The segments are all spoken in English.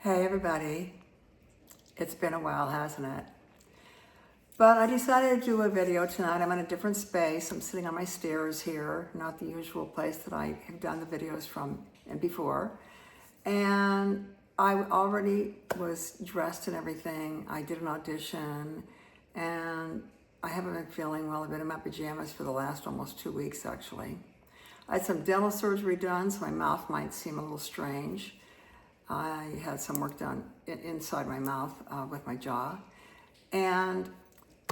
Hey everybody, it's been a while, hasn't it? But I decided to do a video tonight. I'm in a different space. I'm sitting on my stairs here, not the usual place that I have done the videos from and before. And I already was dressed and everything. I did an audition and I haven't been feeling well. I've been in my pajamas for the last almost 2 weeks actually. I had some dental surgery done, so my mouth might seem a little strange. I had some work done inside my mouth with my jaw. And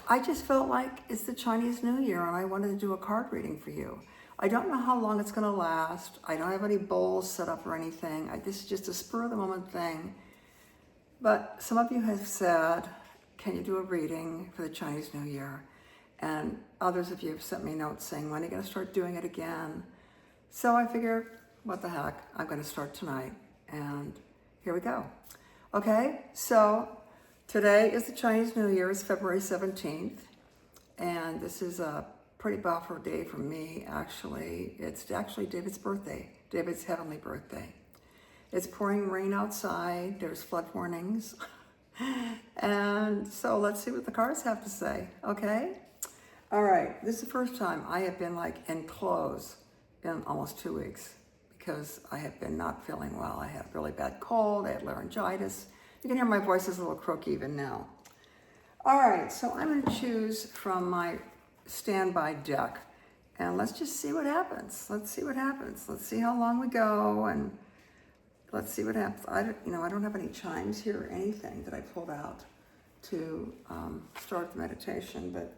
I just felt like it's the Chinese New Year and I wanted to do a card reading for you. I don't know how long it's gonna last. I don't have any bowls set up or anything. This is just a spur of the moment thing. But some of you have said, can you do a reading for the Chinese New Year? And others of you have sent me notes saying, when are you gonna start doing it again? So I figured, what the heck, I'm gonna start tonight. And here we go. Okay, so today is the Chinese New Year. It's February 17th. And this is a pretty buffer day for me, actually. It's actually David's birthday, David's heavenly birthday. It's pouring rain outside. There's flood warnings. And so let's see what the cards have to say, okay? All right, this is the first time I have been like in clothes in almost 2 weeks. Because I have been not feeling well. I had a really bad cold, I had laryngitis. You can hear my voice is a little croaky even now. All right, so I'm gonna choose from my standby deck and let's just see what happens. Let's see what happens. Let's see how long we go and let's see what happens. I don't have any chimes here or anything that I pulled out to start the meditation, but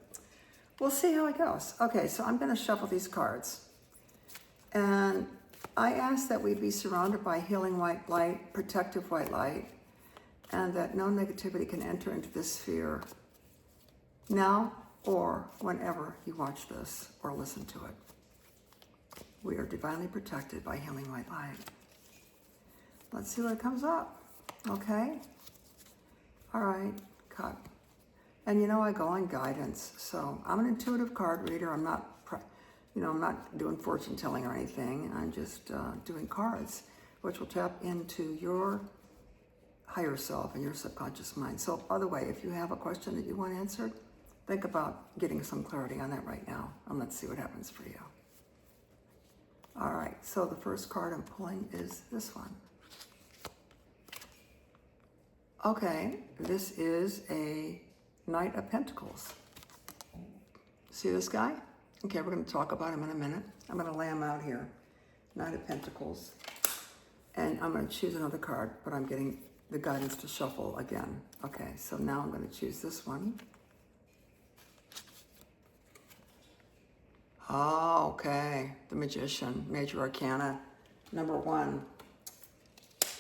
we'll see how it goes. Okay, so I'm gonna shuffle these cards. And I ask that we be surrounded by healing white light, protective white light, and that no negativity can enter into this sphere now or whenever you watch this or listen to it. We are divinely protected by healing white light. Let's see what comes up, okay? All right, cut. And I go on guidance, so I'm an intuitive card reader. I'm not doing fortune telling or anything. I'm just doing cards, which will tap into your higher self and your subconscious mind. So, by the way, if you have a question that you want answered, think about getting some clarity on that right now, and let's see what happens for you. All right, so the first card I'm pulling is this one. Okay, this is a Knight of Pentacles. See this guy? Okay, we're going to talk about him in a minute. I'm going to lay him out here. Knight of Pentacles. And I'm going to choose another card, but I'm getting the guidance to shuffle again. Okay, so now I'm going to choose this one. Oh, okay. The Magician, Major Arcana, number 1.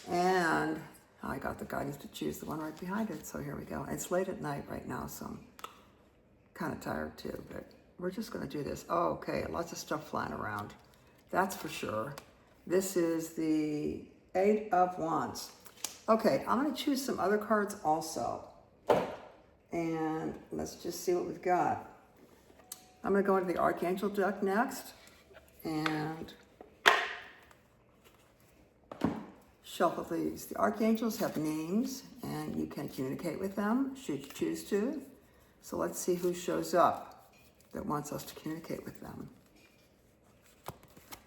And I got the guidance to choose the one right behind it, so here we go. It's late at night right now, so I'm kind of tired too, but we're just going to do this. Oh, okay, lots of stuff flying around. That's for sure. This is the 8 of Wands. Okay, I'm going to choose some other cards also. And let's just see what we've got. I'm going to go into the Archangel deck next. And shuffle these. The Archangels have names, and you can communicate with them should you choose to. So let's see who shows up that wants us to communicate with them.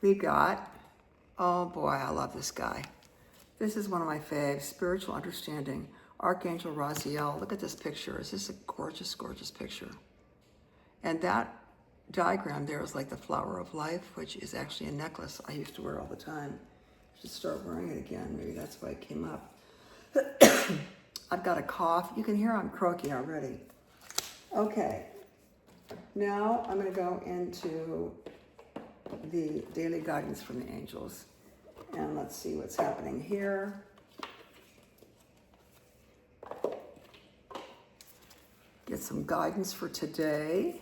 We got, oh boy, I love this guy. This is one of my faves, Spiritual Understanding, Archangel Raziel. Look at this picture. Is this a gorgeous, gorgeous picture? And that diagram there is like the flower of life, which is actually a necklace I used to wear all the time. I should start wearing it again. Maybe that's why it came up. I've got a cough. You can hear I'm croaky already. Okay. Now I'm going to go into the daily guidance from the angels. And let's see what's happening here. Get some guidance for today.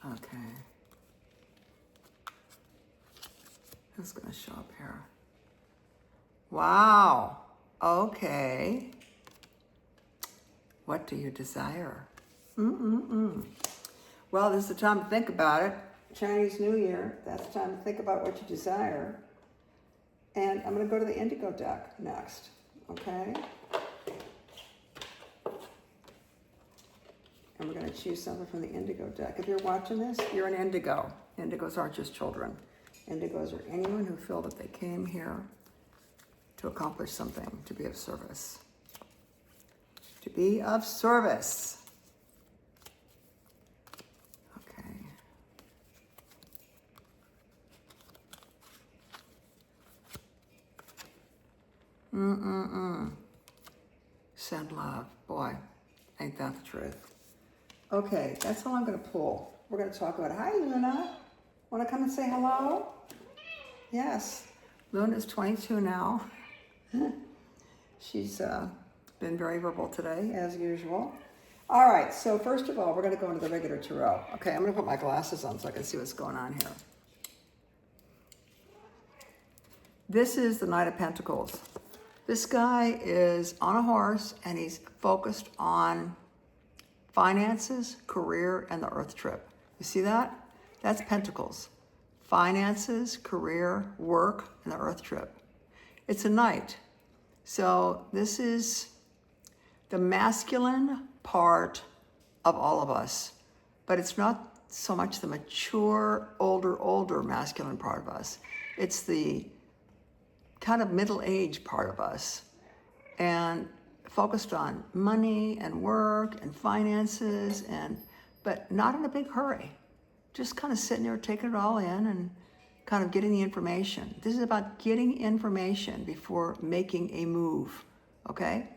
Okay. Who's going to show up here? Wow. Okay. What do you desire? Well, this is the time to think about it. Chinese New Year, that's the time to think about what you desire. And I'm going to go to the Indigo deck next, okay? And we're going to choose something from the Indigo deck. If you're watching this, you're an Indigo. Indigos aren't just children. Indigos are anyone who feel that they came here to accomplish something, to be of service. To be of service. Okay. Send love. Boy, ain't that the truth. Okay, that's all I'm going to pull. We're going to talk about, hi, Luna. Want to come and say hello? Yes. Luna's 22 now. She's been very verbal today, as usual. All right, so first of all, we're going to go into the regular tarot. Okay, I'm going to put my glasses on so I can see what's going on here. This is the Knight of Pentacles. This guy is on a horse, and he's focused on finances, career, and the earth trip. You see that? That's Pentacles. Finances, career, work, and the earth trip. It's a knight. So this is the masculine part of all of us, but it's not so much the mature, older masculine part of us. It's the kind of middle-aged part of us, and focused on money and work and finances, but not in a big hurry. Just kind of sitting there taking it all in and kind of getting the information. This is about getting information before making a move, okay?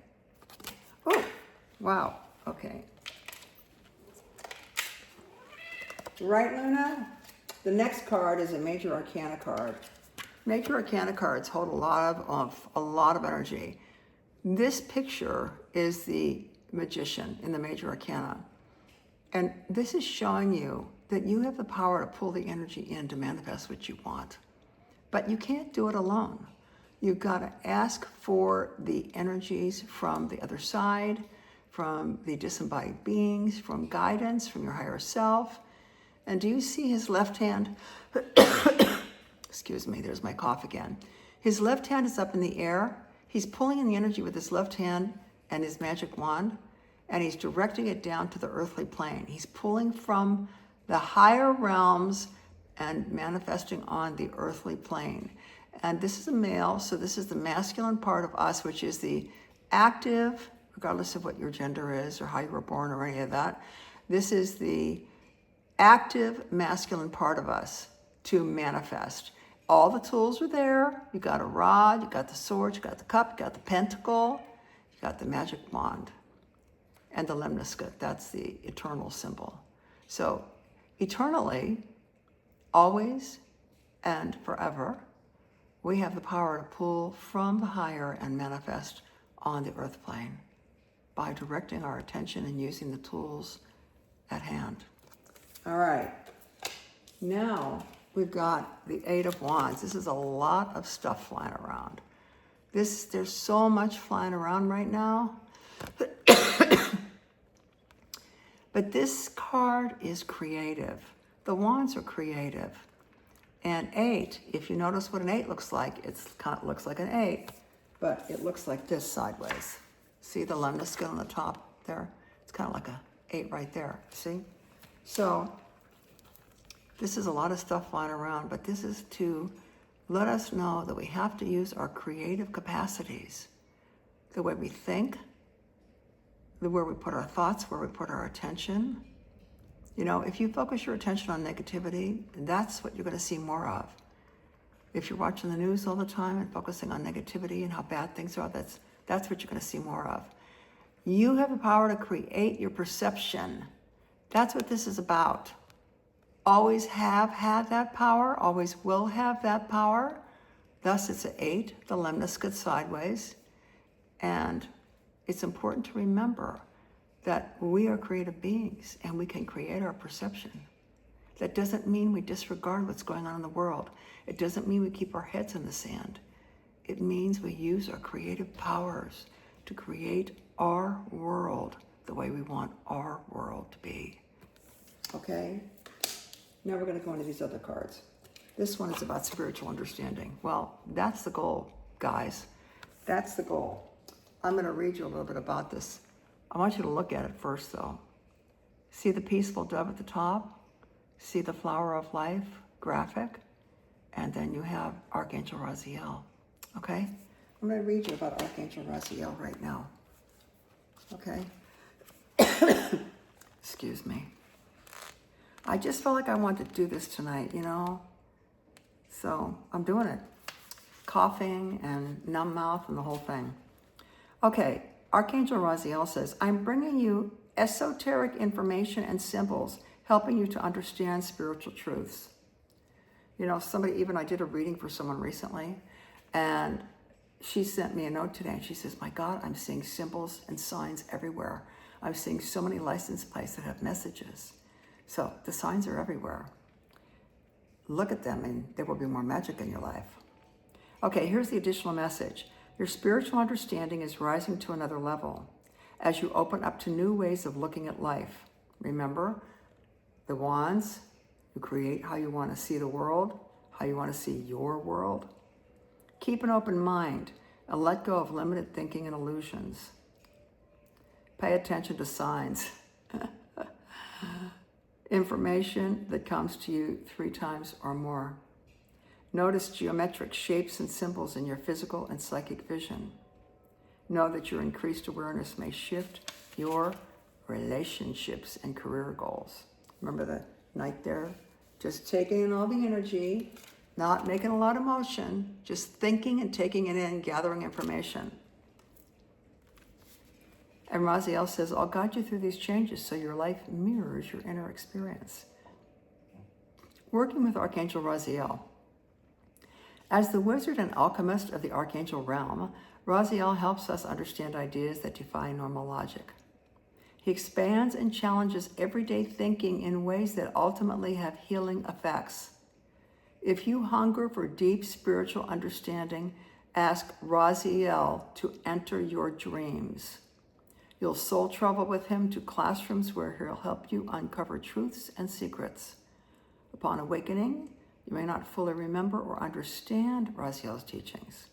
Oh, wow, okay. Right, Luna? The next card is a Major Arcana card. Major Arcana cards hold a lot of energy. This picture is the Magician in the Major Arcana. And this is showing you that you have the power to pull the energy in to manifest what you want. But you can't do it alone. You've got to ask for the energies from the other side, from the disembodied beings, from guidance, from your higher self. And do you see his left hand? Excuse me, there's my cough again. His left hand is up in the air. He's pulling in the energy with his left hand and his magic wand, and he's directing it down to the earthly plane. He's pulling from the higher realms and manifesting on the earthly plane. And this is a male, so this is the masculine part of us, which is the active, regardless of what your gender is or how you were born or any of that. This is the active masculine part of us to manifest. All the tools are there. You got a rod, you got the sword, you got the cup, you got the pentacle, you got the magic wand, and the lemniscate. That's the eternal symbol. So eternally, always, and forever, we have the power to pull from the higher and manifest on the earth plane by directing our attention and using the tools at hand. All right. Now, we've got the Eight of Wands. This is a lot of stuff flying around. There's so much flying around right now. But this card is creative. The Wands are creative. And 8, if you notice what an 8 looks like, it looks like an 8, but it looks like this sideways. See the lemniscate on the top there? It's kind of like a 8 right there, see? So this is a lot of stuff flying around, but this is to let us know that we have to use our creative capacities, the way we think, where we put our thoughts, where we put our attention. You know, if you focus your attention on negativity, that's what you're going to see more of. If you're watching the news all the time and focusing on negativity and how bad things are, that's what you're going to see more of. You have the power to create your perception. That's what this is about. Always have had that power, always will have that power. Thus, it's an 8, the lemniscate sideways. And it's important to remember that we are creative beings and we can create our perception. That doesn't mean we disregard what's going on in the world. It doesn't mean we keep our heads in the sand. It means we use our creative powers to create our world the way we want our world to be. Okay. okay? Now we're going to go into these other cards. This one is about spiritual understanding. Well, that's the goal, guys. That's the goal. I'm going to read you a little bit about this. I want you to look at it first, though. See the peaceful dove at the top? See the flower of life graphic? And then you have Archangel Raziel, okay? I'm going to read you about Archangel Raziel right now, okay? Excuse me. I just felt like I wanted to do this tonight, you know? So I'm doing it. Coughing and numb mouth and the whole thing. Okay, Archangel Raziel says, I'm bringing you esoteric information and symbols, helping you to understand spiritual truths. You know, I did a reading for someone recently, and she sent me a note today, and she says, my God, I'm seeing symbols and signs everywhere. I'm seeing so many license plates that have messages. So the signs are everywhere. Look at them, and there will be more magic in your life. Okay, here's the additional message. Your spiritual understanding is rising to another level as you open up to new ways of looking at life. Remember, the wands, you create how you want to see the world, how you want to see your world. Keep an open mind and let go of limited thinking and illusions. Pay attention to signs. Information that comes to you 3 times or more. Notice geometric shapes and symbols in your physical and psychic vision. Know that your increased awareness may shift your relationships and career goals. Remember the knight there? Just taking in all the energy, not making a lot of motion, just thinking and taking it in, gathering information. And Raziel says, I'll guide you through these changes so your life mirrors your inner experience. Working with Archangel Raziel. As the wizard and alchemist of the Archangel realm, Raziel helps us understand ideas that defy normal logic. He expands and challenges everyday thinking in ways that ultimately have healing effects. If you hunger for deep spiritual understanding, ask Raziel to enter your dreams. You'll soul travel with him to classrooms where he'll help you uncover truths and secrets. Upon awakening, you may not fully remember or understand Raziel's teachings,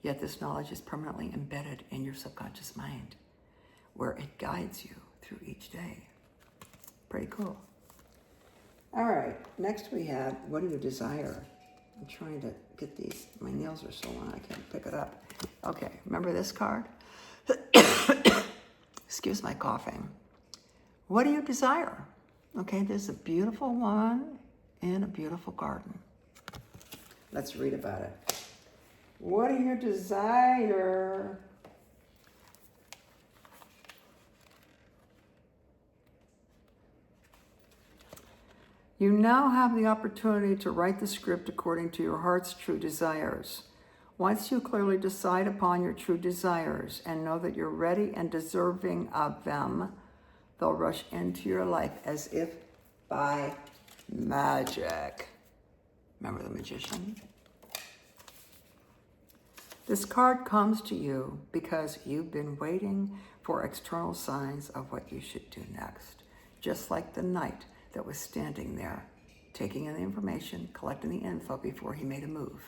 yet this knowledge is permanently embedded in your subconscious mind, where it guides you through each day. Pretty cool. All right, next we have, what do you desire? I'm trying to get these, my nails are so long I can't pick it up. Okay, remember this card? Excuse my coughing. What do you desire? Okay, there's a beautiful woman in a beautiful garden. Let's read about it. What do you desire? You now have the opportunity to write the script according to your heart's true desires. Once you clearly decide upon your true desires and know that you're ready and deserving of them, they'll rush into your life as if by magic. Remember the magician? This card comes to you because you've been waiting for external signs of what you should do next. Just like the knight that was standing there, taking in the information, collecting the info before he made a move.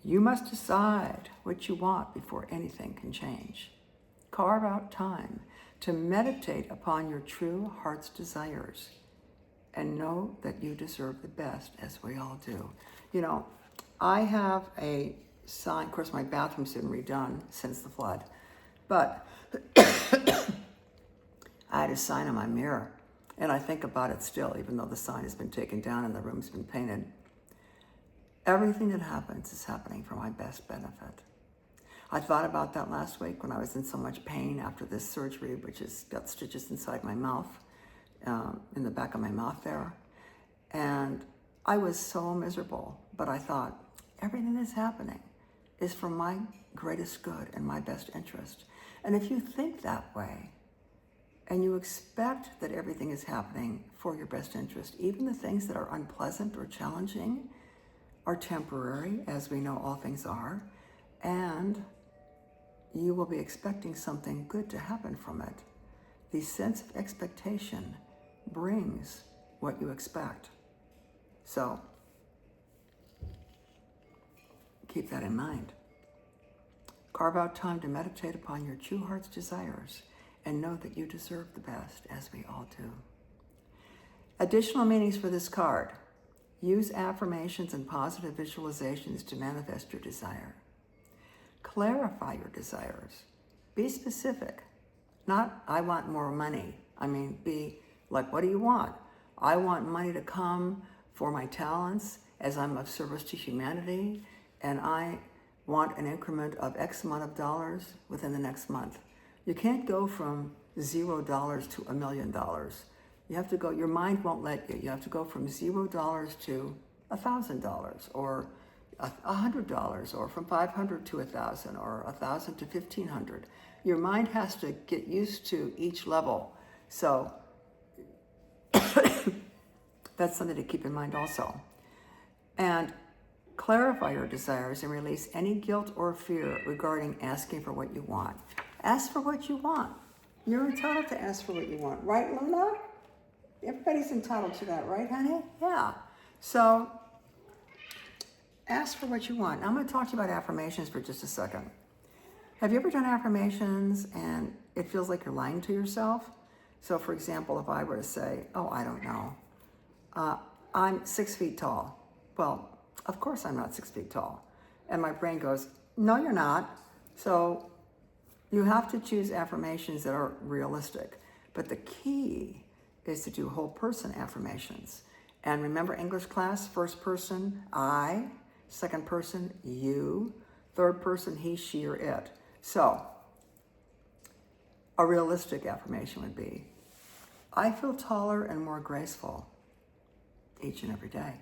You must decide what you want before anything can change. Carve out time to meditate upon your true heart's desires and know that you deserve the best, as we all do. You know, I have a sign, of course my bathroom's been redone since the flood, but I had a sign on my mirror, and I think about it still, even though the sign has been taken down and the room's been painted. Everything that happens is happening for my best benefit. I thought about that last week when I was in so much pain after this surgery, which has got stitches inside my mouth, in the back of my mouth there. And I was so miserable, but I thought, everything that's happening is for my greatest good and my best interest. And if you think that way, and you expect that everything is happening for your best interest, even the things that are unpleasant or challenging are temporary, as we know all things are, and you will be expecting something good to happen from it. The sense of expectation brings what you expect. So keep that in mind. Carve out time to meditate upon your true heart's desires and know that you deserve the best, as we all do. Additional meanings for this card. Use affirmations and positive visualizations to manifest your desire. Clarify your desires. Be specific. Not, I want more money. Be like, what do you want? I want money to come for my talents as I'm of service to humanity, and I want an increment of X amount of dollars within the next month. You can't go from $0 to $1 million. You have to go, your mind won't let you. You have to go from $0 to $1,000 or $100 or from 500 to 1,000 or 1,000 to 1,500. Your mind has to get used to each level. So that's something to keep in mind also. And clarify your desires and release any guilt or fear regarding asking for what you want. Ask for what you want. You're entitled to ask for what you want. Right, Luna? Everybody's entitled to that, right, honey? Yeah. So ask for what you want. Now, I'm going to talk to you about affirmations for just a second. Have you ever done affirmations and it feels like you're lying to yourself? So, for example, if I were to say, I don't know, I'm 6 feet tall. Well, of course I'm not 6 feet tall. And my brain goes, no, you're not. So you have to choose affirmations that are realistic. But the key is to do whole person affirmations. And remember English class, first person, I, second person, you, third person, he, she, or it. So a realistic affirmation would be, I feel taller and more graceful each and every day.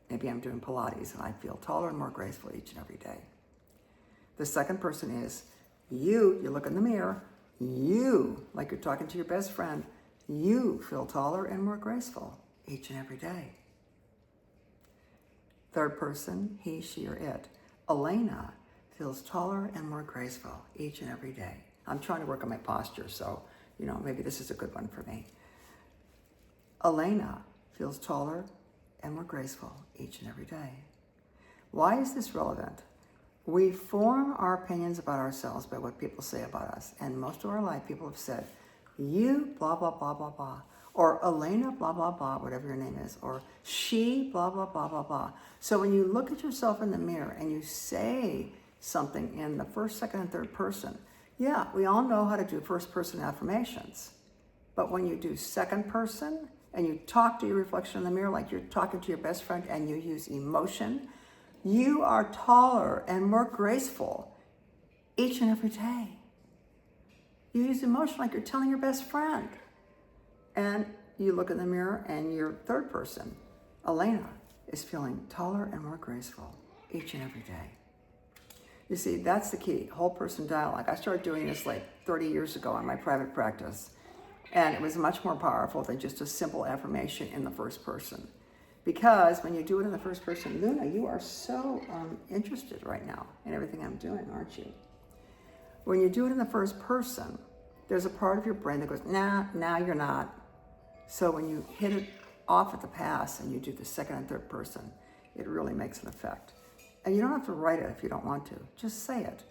Maybe I'm doing Pilates and I feel taller and more graceful each and every day. The second person is, you look in the mirror, you, like you're talking to your best friend, you feel taller and more graceful each and every day. Third person, he, she, or it. Elena feels taller and more graceful each and every day. I'm trying to work on my posture, so, maybe this is a good one for me. Elena feels taller and more graceful each and every day. Why is this relevant? We form our opinions about ourselves by what people say about us. And most of our life, people have said, you, blah, blah, blah, blah, blah. Or Elena, blah, blah, blah, whatever your name is. Or she, blah, blah, blah, blah, blah. So when you look at yourself in the mirror and you say something in the first, second, and third person, yeah, we all know how to do first person affirmations. But when you do second person and you talk to your reflection in the mirror like you're talking to your best friend and you use emotion, you are taller and more graceful each and every day. You use emotion like you're telling your best friend. And you look in the mirror and your third person, Elena, is feeling taller and more graceful each and every day. You see, that's the key, whole person dialogue. I started doing this like 30 years ago in my private practice. And it was much more powerful than just a simple affirmation in the first person. Because when you do it in the first person, Luna, you are so interested right now in everything I'm doing, aren't you? When you do it in the first person, there's a part of your brain that goes, nah, you're not. So when you hit it off at the pass and you do the second and third person, it really makes an effect. And you don't have to write it if you don't want to. Just say it.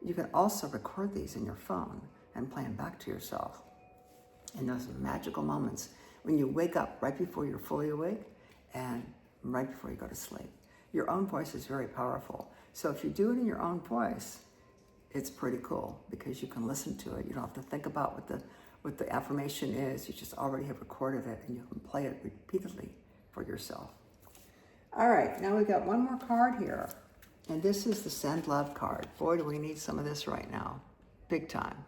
You can also record these in your phone and play them back to yourself. In those magical moments when you wake up right before you're fully awake and right before you go to sleep. Your own voice is very powerful. So if you do it in your own voice, it's pretty cool because you can listen to it. You don't have to think about what the affirmation is. You just already have recorded it and you can play it repeatedly for yourself. All right, now we've got one more card here. And this is the Send Love card. Boy, do we need some of this right now. Big time.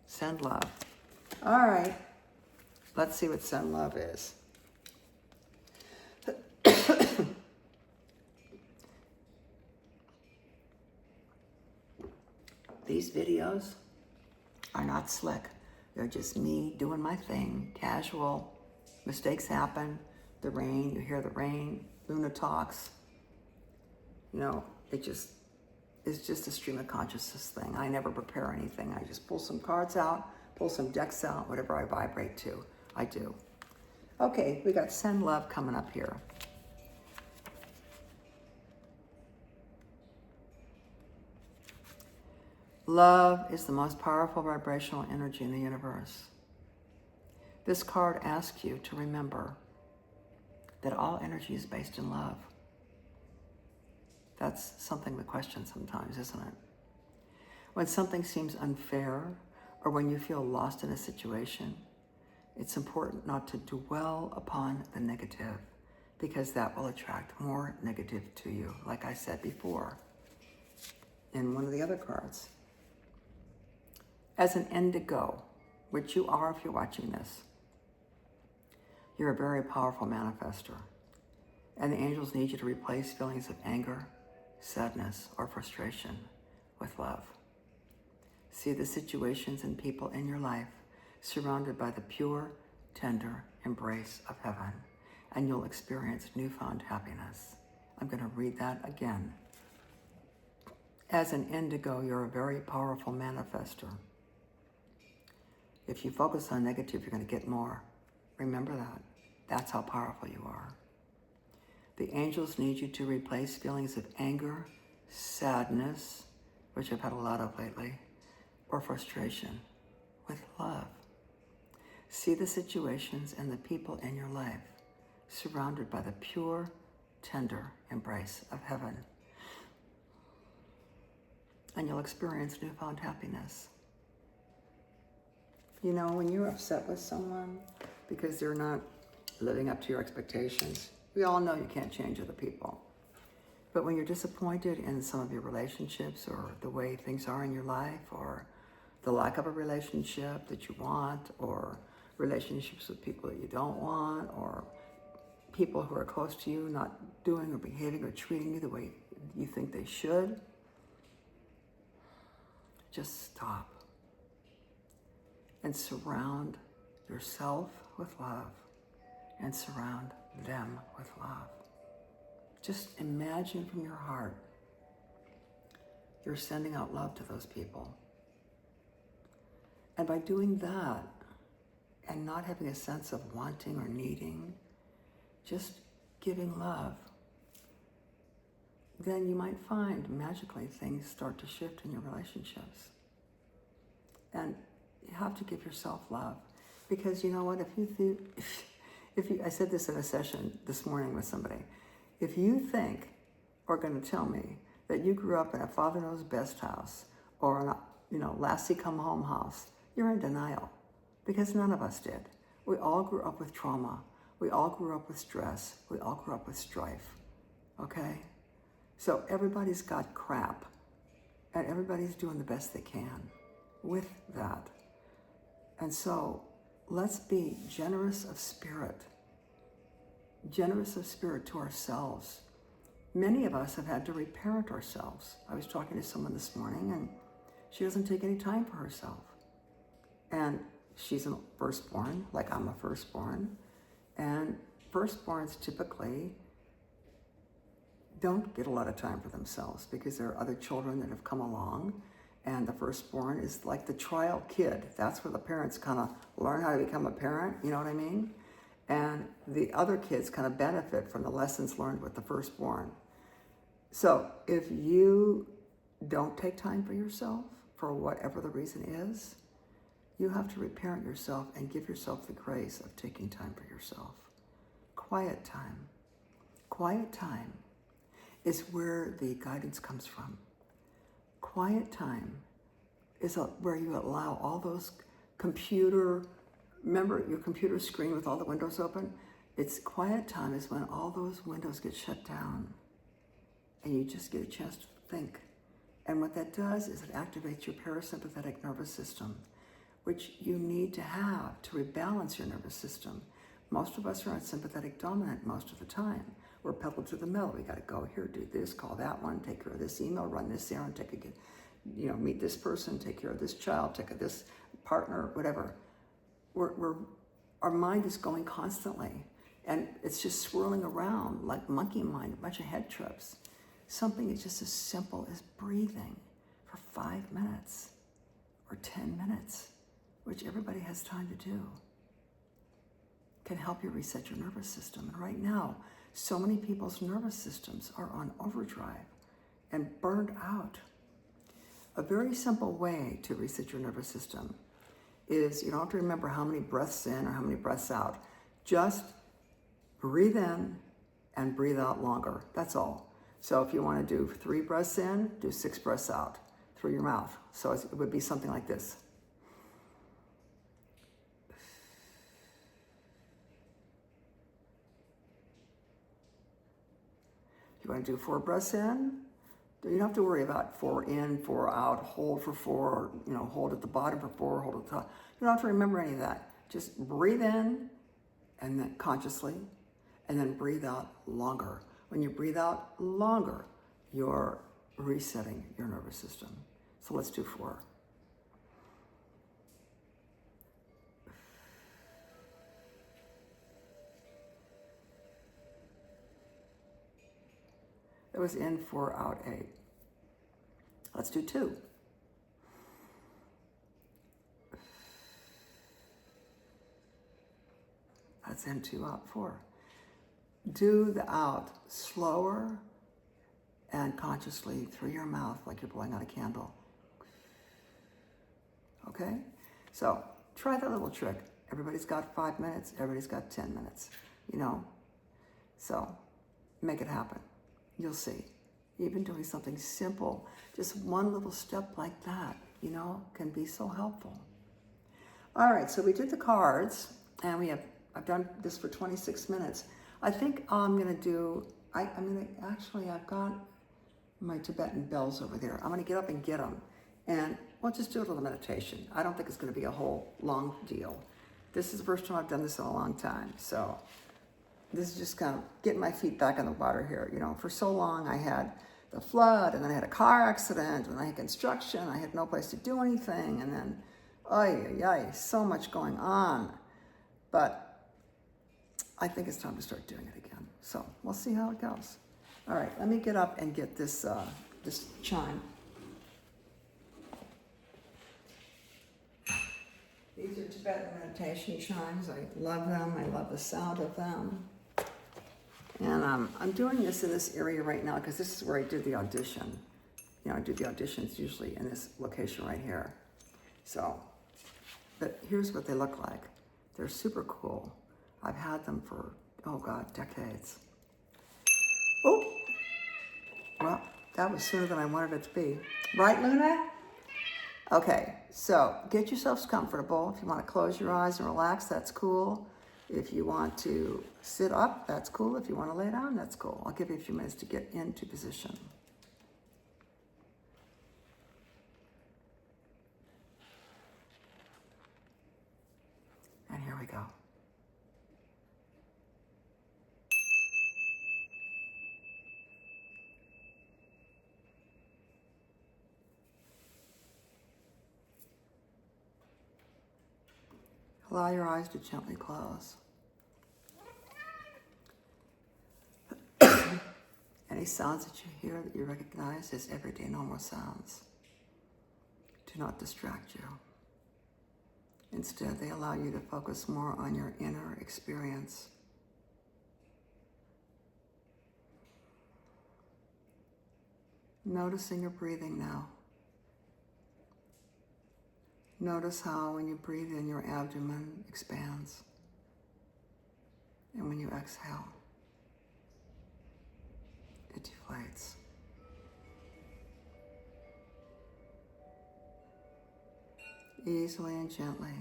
Send love. All right, let's see what Send Love is. These videos are not slick. They're just me doing my thing, casual. Mistakes happen. The rain, you hear the rain. Luna talks. It's just a stream of consciousness thing. I never prepare anything. I just pull some cards out, pull some decks out, whatever I vibrate to, I do. Okay, we got send love coming up here. Love is the most powerful vibrational energy in the universe. This card asks you to remember that all energy is based in love. That's something we question sometimes, isn't it? When something seems unfair or when you feel lost in a situation, it's important not to dwell upon the negative because that will attract more negative to you, like I said before in one of the other cards. As an indigo, which you are if you're watching this, you're a very powerful manifester, and the angels need you to replace feelings of anger, sadness, or frustration with love. See the situations and people in your life surrounded by the pure, tender embrace of heaven, and you'll experience newfound happiness. I'm going to read that again. As an indigo, you're a very powerful manifester. If you focus on negative, you're going to get more. Remember that. That's how powerful you are. The angels need you to replace feelings of anger, sadness, which I've had a lot of lately, or frustration with love. See the situations and the people in your life surrounded by the pure, tender embrace of heaven, and you'll experience newfound happiness. You know, when you're upset with someone because they're not living up to your expectations, we all know you can't change other people. But when you're disappointed in some of your relationships or the way things are in your life or the lack of a relationship that you want or relationships with people that you don't want or people who are close to you not doing or behaving or treating you the way you think they should, just stop and surround yourself with love and surround them with love. Just imagine from your heart you're sending out love to those people. And by doing that and not having a sense of wanting or needing, just giving love, then you might find magically things start to shift in your relationships. And you have to give yourself love. Because you know what, I said this in a session this morning with somebody, if you think or going to tell me that you grew up in a Father Knows Best house or Lassie Come Home house, you're in denial, because none of us did. We all grew up with trauma. We all grew up with stress. We all grew up with strife, okay? So everybody's got crap, and everybody's doing the best they can with that. And so let's be generous of spirit to ourselves. Many of us have had to reparent ourselves. I was talking to someone this morning, and she doesn't take any time for herself. And she's a firstborn, like I'm a firstborn. And firstborns typically don't get a lot of time for themselves because there are other children that have come along. And the firstborn is like the trial kid. That's where the parents kind of learn how to become a parent, you know what I mean? And the other kids kind of benefit from the lessons learned with the firstborn. So if you don't take time for yourself, for whatever the reason is, you have to reparent yourself and give yourself the grace of taking time for yourself. Quiet time. Quiet time is where the guidance comes from. Quiet time is where you allow all those remember your computer screen with all the windows open? It's quiet time is when all those windows get shut down and you just get a chance to think. And what that does is it activates your parasympathetic nervous system, which you need to have to rebalance your nervous system. Most of us are on sympathetic dominant most of the time. We're pedal to the metal. We got to go here, do this, call that one, take care of this email, run this errand, meet this person, take care of this child, take care of this partner, whatever. Our mind is going constantly, and it's just swirling around like monkey mind, a bunch of head trips. Something is just as simple as breathing for 5 minutes or 10 minutes which everybody has time to do, can help you reset your nervous system. And right now, so many people's nervous systems are on overdrive and burned out. A very simple way to reset your nervous system is you don't have to remember how many breaths in or how many breaths out. Just breathe in and breathe out longer. That's all. So if you want to do 3 breaths in, do 6 breaths out through your mouth. So it would be something like this. If you want to do 4 breaths in, you don't have to worry about 4 in, 4 out, hold for 4, hold at the bottom for 4, hold at the top. You don't have to remember any of that. Just breathe in and then consciously, and then breathe out longer. When you breathe out longer, you're resetting your nervous system. So let's do 4. That was in 4, out 8. Let's do 2. That's in 2, out 4. Do the out slower and consciously through your mouth like you're blowing out a candle. Okay? So try that little trick. Everybody's got 5 minutes. Everybody's got 10 minutes, So make it happen. You'll see. Even doing something simple, just one little step like that, can be so helpful. All right, so we did the cards, and I've done this for 26 minutes. I think I'm gonna do, I've got my Tibetan bells over there. I'm gonna get up and get them, and we'll just do a little meditation. I don't think it's gonna be a whole long deal. This is the first time I've done this in a long time, so this is just kind of getting my feet back in the water here. For so long I had the flood, and then I had a car accident, and I had construction, I had no place to do anything, and then, so much going on. But I think it's time to start doing it again. So we'll see how it goes. All right, let me get up and get this chime. These are Tibetan meditation chimes. I love them. I love the sound of them. And I'm doing this in this area right now because this is where I did the audition. I do the auditions usually in this location right here. So, but here's what they look like. They're super cool. I've had them for, decades. Oh, well, that was sooner than I wanted it to be. Right, Luna? Okay, so get yourselves comfortable. If you want to close your eyes and relax, that's cool. If you want to sit up, that's cool. If you want to lay down, that's cool. I'll give you a few minutes to get into position. And here we go. Allow your eyes to gently close. Any sounds that you hear that you recognize as everyday normal sounds do not distract you. Instead, they allow you to focus more on your inner experience. Noticing your breathing now. Notice how when you breathe in, your abdomen expands. And when you exhale, it deflates. Easily and gently.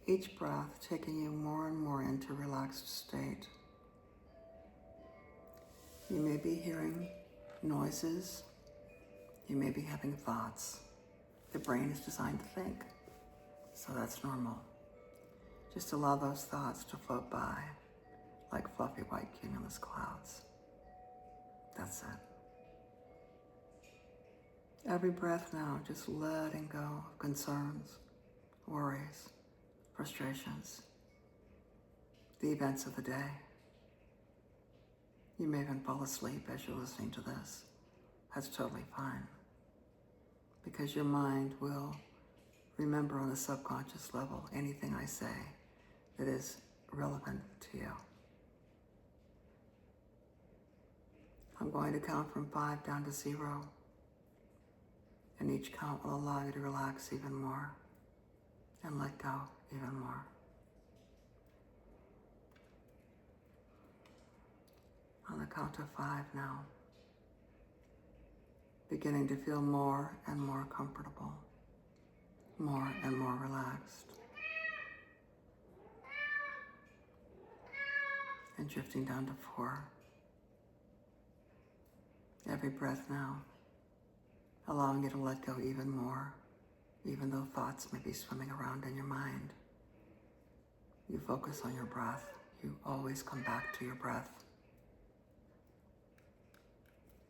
Each breath taking you more and more into a relaxed state. You may be hearing noises. You may be having thoughts. The brain is designed to think, so that's normal. Just allow those thoughts to float by like fluffy white cumulus clouds. That's it. Every breath now, just letting go of concerns, worries, frustrations, the events of the day. You may even fall asleep as you're listening to this. That's totally fine, because your mind will remember on a subconscious level anything I say that is relevant to you. I'm going to count from 5 down to 0, and each count will allow you to relax even more and let go even more. On the count of 5 now, beginning to feel more and more comfortable, more and more relaxed, and drifting down to 4. Every breath now, allowing you to let go even more, even though thoughts may be swimming around in your mind. You focus on your breath. You always come back to your breath.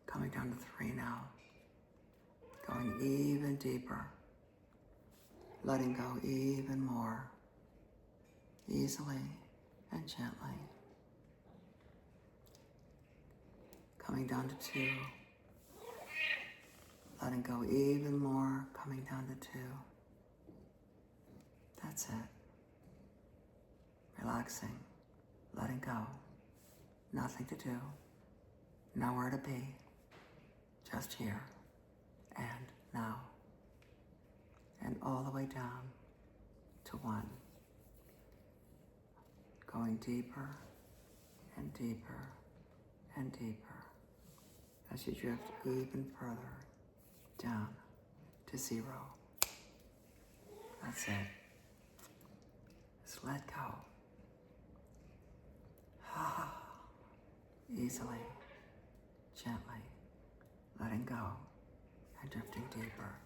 Coming down to 3 now, going even deeper, letting go even more, easily and gently. Coming down to 2, letting go even more, coming down to 2. That's it. Relaxing, letting go, nothing to do, nowhere to be, just here and now, and all the way down to 1. Going deeper and deeper and deeper as you drift even further down to 0. That's it. Just let go. Easily, gently, letting go and drifting deeper.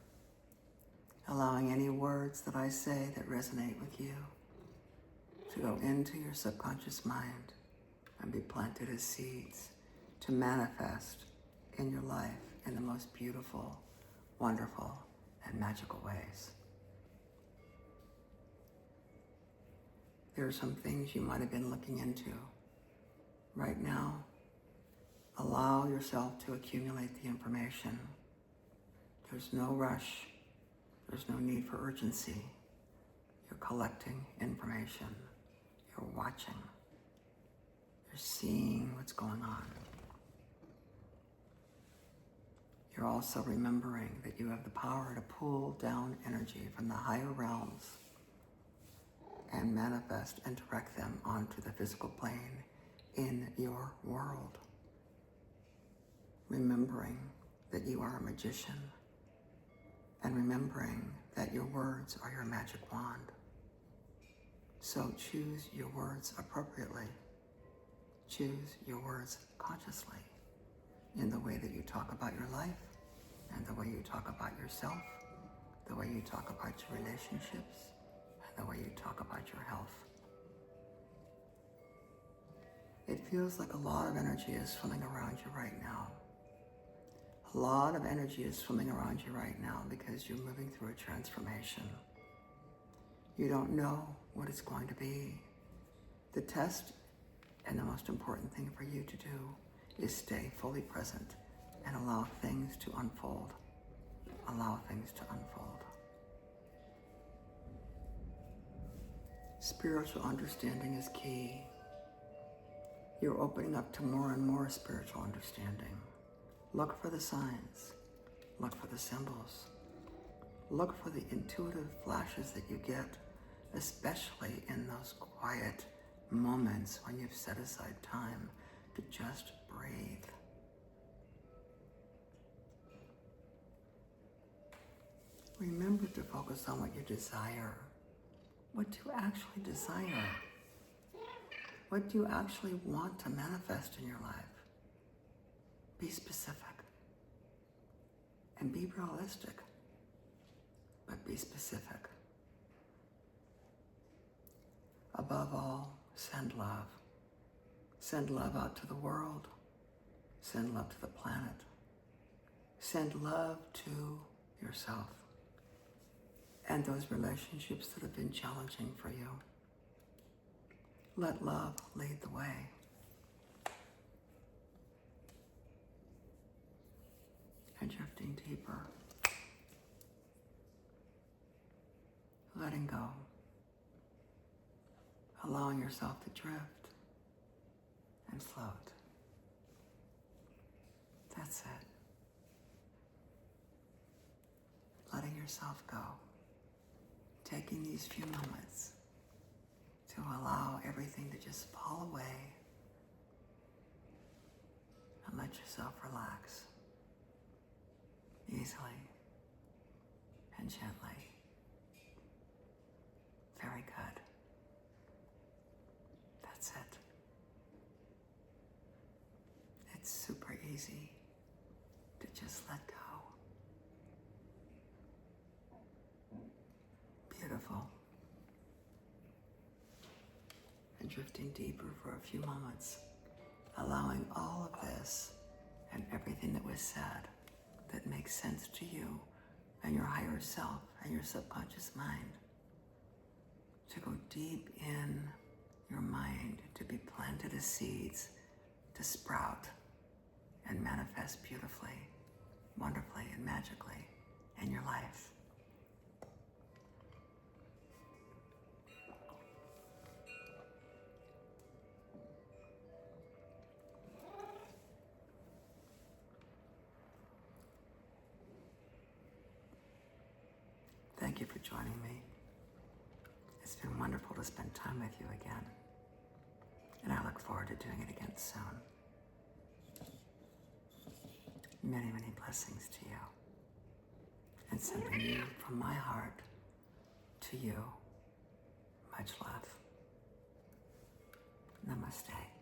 Allowing any words that I say that resonate with you to go into your subconscious mind and be planted as seeds to manifest in your life in the most beautiful, wonderful, and magical ways. There are some things you might have been looking into. Right now, allow yourself to accumulate the information. There's no rush. There's no need for urgency. You're collecting information. You're watching. You're seeing what's going on. You're also remembering that you have the power to pull down energy from the higher realms and manifest and direct them onto the physical plane in your world. Remembering that you are a magician, and remembering that your words are your magic wand. So choose your words appropriately. Choose your words consciously in the way that you talk about your life, and the way you talk about yourself, the way you talk about your relationships, and the way you talk about your health. It feels like a lot of energy is swimming around you right now. A lot of energy is swimming around you right now because you're moving through a transformation. You don't know what it's going to be. The test and the most important thing for you to do is stay fully present and allow things to unfold. Allow things to unfold. Spiritual understanding is key. You're opening up to more and more spiritual understanding. Look for the signs. Look for the symbols. Look for the intuitive flashes that you get, especially in those quiet moments when you've set aside time to just breathe. Remember to focus on what you desire. What do you actually desire? What do you actually want to manifest in your life? Be specific and be realistic, but be specific. Above all, send love. Send love out to the world. Send love to the planet. Send love to yourself and those relationships that have been challenging for you. Let love lead the way. And drifting deeper. letting go, allowing yourself to drift and float. That's it. Letting yourself go. Taking these few moments to allow everything to just fall away and let yourself relax easily and gently. Very good. That's it. It's super easy to just let go. Beautiful. And drifting deeper for a few moments, allowing all of this and everything that was said that makes sense to you and your higher self and your subconscious mind to go deep in your mind, to be planted as seeds, to sprout and manifest beautifully, wonderfully, and magically in your life. Thank you for joining me. It's been wonderful to spend time with you again. And I look forward to doing it again soon. Many, many blessings to you. And sending you from my heart to you. Much love. Namaste.